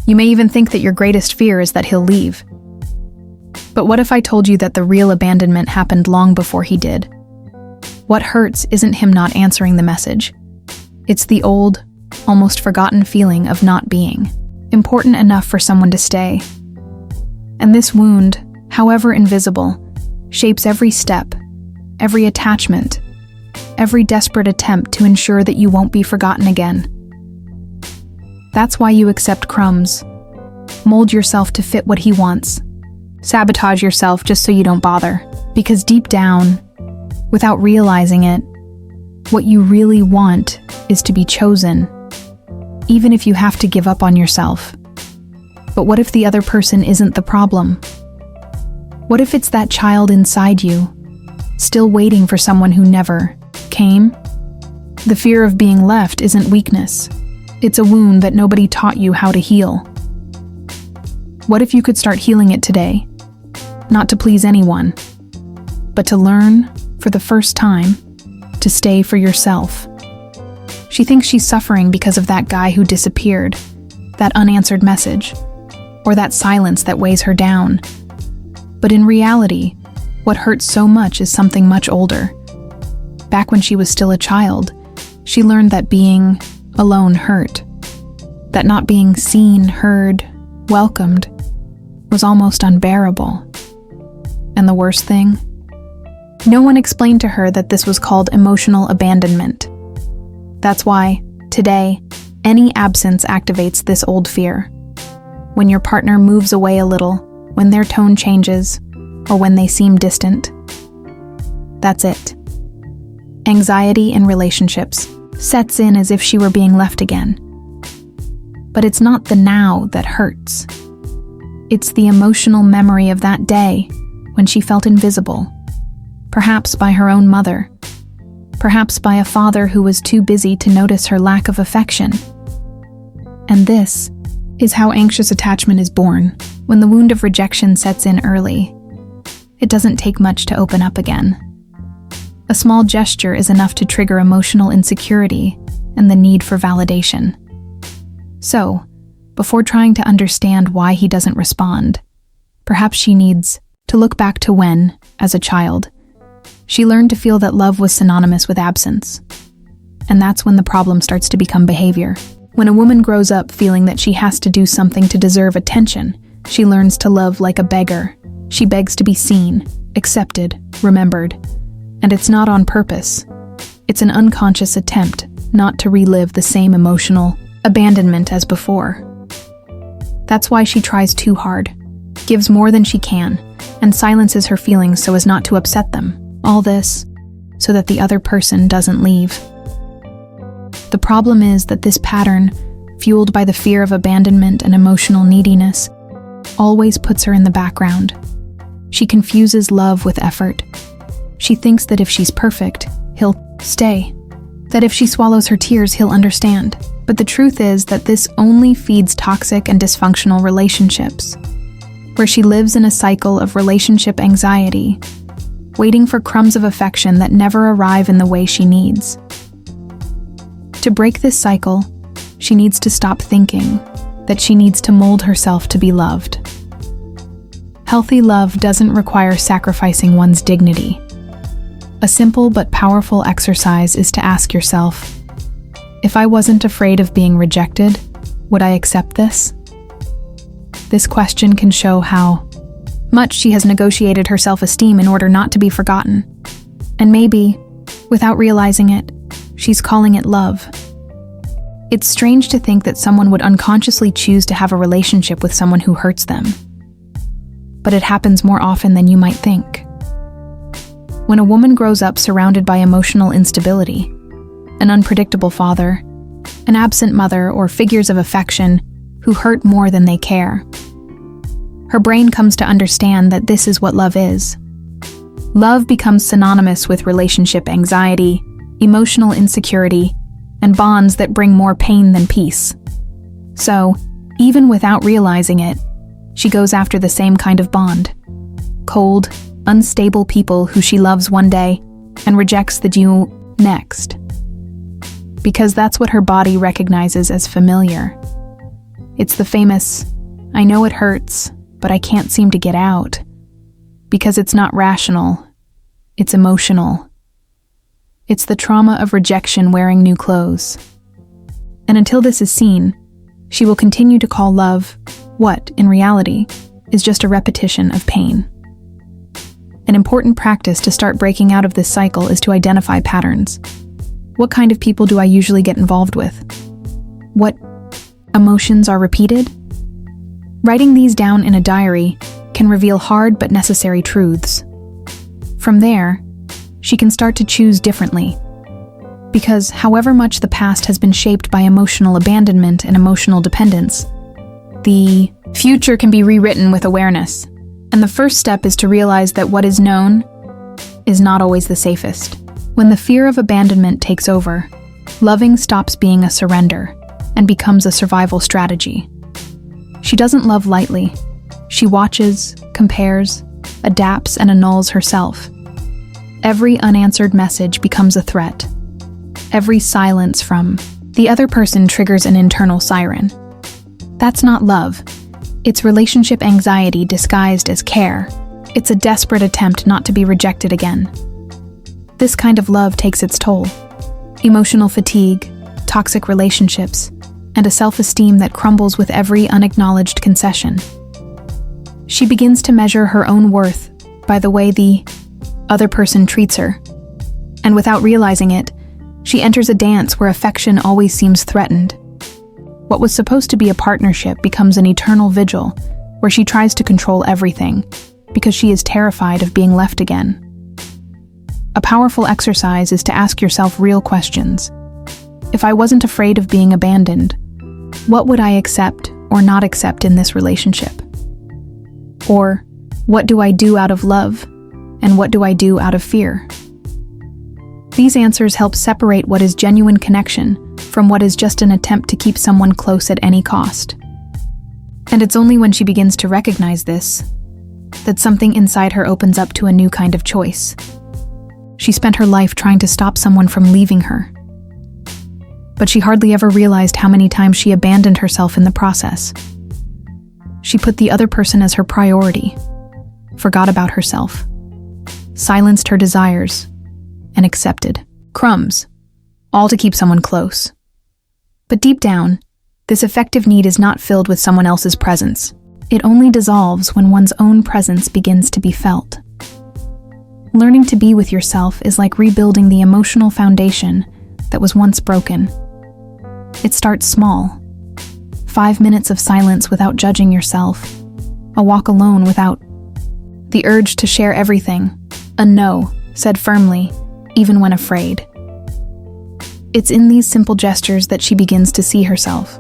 You may even think that your greatest fear is that he'll leave. But what if I told you that the real abandonment happened long before he did? What hurts isn't him not answering the message. It's the old, almost forgotten feeling of not being important enough for someone to stay. And this wound, however invisible, shapes every step, every attachment, every desperate attempt to ensure that you won't be forgotten again. That's why you accept crumbs, mold yourself to fit what he wants, sabotage yourself just so you don't bother. Because deep down, without realizing it, what you really want is to be chosen, even if you have to give up on yourself. But what if the other person isn't the problem? What if it's that child inside you, still waiting for someone who never came? The fear of being left isn't weakness. It's a wound that nobody taught you how to heal. What if you could start healing it today? Not to please anyone, but to learn, for the first time, to stay for yourself. She thinks she's suffering because of that guy who disappeared, that unanswered message, or that silence that weighs her down. But in reality, what hurts so much is something much older. Back when she was still a child, she learned that being alone hurt, that not being seen, heard, welcomed was almost unbearable. And the worst thing? No one explained to her that this was called emotional abandonment. That's why, today, any absence activates this old fear. When your partner moves away a little, when their tone changes, or when they seem distant. That's it. Anxiety in relationships sets in as if she were being left again. But it's not the now that hurts. It's the emotional memory of that day when she felt invisible, perhaps by her own mother, perhaps by a father who was too busy to notice her lack of affection. And this is how anxious attachment is born. When the wound of rejection sets in early, it doesn't take much to open up again. A small gesture is enough to trigger emotional insecurity and the need for validation. So, before trying to understand why he doesn't respond, perhaps she needs to look back to when, as a child, she learned to feel that love was synonymous with absence. And that's when the problem starts to become behavior. When a woman grows up feeling that she has to do something to deserve attention, she learns to love like a beggar. She begs to be seen, accepted, remembered. And it's not on purpose. It's an unconscious attempt not to relive the same emotional abandonment as before. That's why she tries too hard, gives more than she can, and silences her feelings so as not to upset them. All this so that the other person doesn't leave. The problem is that this pattern, fueled by the fear of abandonment and emotional neediness, always puts her in the background. She confuses love with effort. She thinks that if she's perfect, he'll stay. That if she swallows her tears, he'll understand. But the truth is that this only feeds toxic and dysfunctional relationships, where she lives in a cycle of relationship anxiety, waiting for crumbs of affection that never arrive in the way she needs. To break this cycle, she needs to stop thinking that she needs to mold herself to be loved. Healthy love doesn't require sacrificing one's dignity. A simple but powerful exercise is to ask yourself, if I wasn't afraid of being rejected, would I accept this? This question can show how much she has negotiated her self-esteem in order not to be forgotten. And maybe, without realizing it, she's calling it love. It's strange to think that someone would unconsciously choose to have a relationship with someone who hurts them. But it happens more often than you might think. When a woman grows up surrounded by emotional instability, an unpredictable father, an absent mother, or figures of affection who hurt more than they care, her brain comes to understand that this is what love is. Love becomes synonymous with relationship anxiety, emotional insecurity, and bonds that bring more pain than peace. So, even without realizing it, she goes after the same kind of bond. Cold, unstable people who she loves one day and rejects the new next. Because that's what her body recognizes as familiar. It's the famous, "I know it hurts, but I can't seem to get out." Because it's not rational, it's emotional. It's the trauma of rejection wearing new clothes. And until this is seen, she will continue to call love what, in reality, is just a repetition of pain. An important practice to start breaking out of this cycle is to identify patterns. What kind of people do I usually get involved with? What emotions are repeated? Writing these down in a diary can reveal hard but necessary truths. From there, she can start to choose differently. Because however much the past has been shaped by emotional abandonment and emotional dependence, the future can be rewritten with awareness. And the first step is to realize that what is known is not always the safest. When the fear of abandonment takes over, loving stops being a surrender and becomes a survival strategy. She doesn't love lightly. She watches, compares, adapts, and annuls herself. Every unanswered message becomes a threat. Every silence from the other person triggers an internal siren. That's not love. It's relationship anxiety disguised as care. It's a desperate attempt not to be rejected again. This kind of love takes its toll. Emotional fatigue, toxic relationships, and a self-esteem that crumbles with every unacknowledged concession. She begins to measure her own worth by the way the other person treats her. And without realizing it, she enters a dance where affection always seems threatened. What was supposed to be a partnership becomes an eternal vigil where she tries to control everything because she is terrified of being left again. A powerful exercise is to ask yourself real questions. If I wasn't afraid of being abandoned, what would I accept or not accept in this relationship? Or, what do I do out of love, and what do I do out of fear? These answers help separate what is genuine connection from what is just an attempt to keep someone close at any cost. And it's only when she begins to recognize this that something inside her opens up to a new kind of choice. She spent her life trying to stop someone from leaving her, but she hardly ever realized how many times she abandoned herself in the process. She put the other person as her priority, forgot about herself, silenced her desires, and accepted crumbs, all to keep someone close. But deep down, this affective need is not filled with someone else's presence. It only dissolves when one's own presence begins to be felt. Learning to be with yourself is like rebuilding the emotional foundation that was once broken. It starts small. 5 minutes of silence without judging yourself. A walk alone without the urge to share everything. A no, said firmly, even when afraid. It's in these simple gestures that she begins to see herself.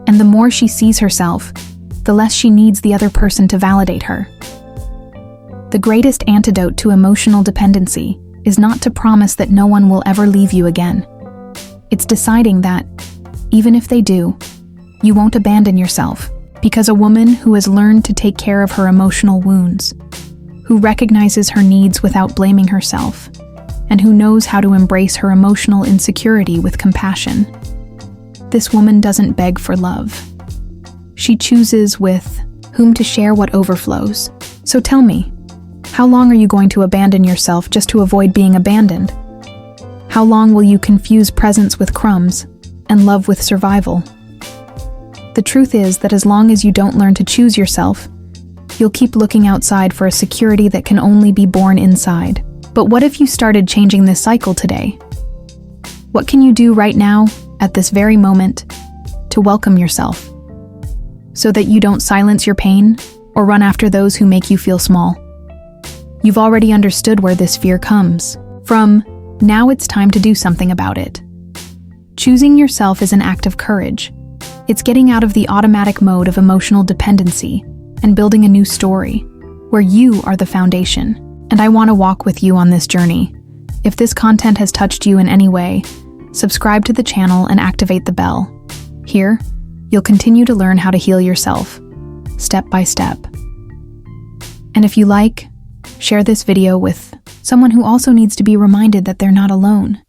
And the more she sees herself, the less she needs the other person to validate her. The greatest antidote to emotional dependency is not to promise that no one will ever leave you again. It's deciding that, even if they do, you won't abandon yourself, because a woman who has learned to take care of her emotional wounds, who recognizes her needs without blaming herself, and who knows how to embrace her emotional insecurity with compassion. This woman doesn't beg for love. She chooses with whom to share what overflows. So tell me, how long are you going to abandon yourself just to avoid being abandoned? How long will you confuse presence with crumbs and love with survival? The truth is that as long as you don't learn to choose yourself, you'll keep looking outside for a security that can only be born inside. But what if you started changing this cycle today? What can you do right now, at this very moment, to welcome yourself, so that you don't silence your pain or run after those who make you feel small? You've already understood where this fear comes from. Now it's time to do something about it. Choosing yourself is an act of courage. It's getting out of the automatic mode of emotional dependency and building a new story, where you are the foundation. And I want to walk with you on this journey. If this content has touched you in any way, subscribe to the channel and activate the bell. Here, you'll continue to learn how to heal yourself, step by step. And if you like, share this video with someone who also needs to be reminded that they're not alone.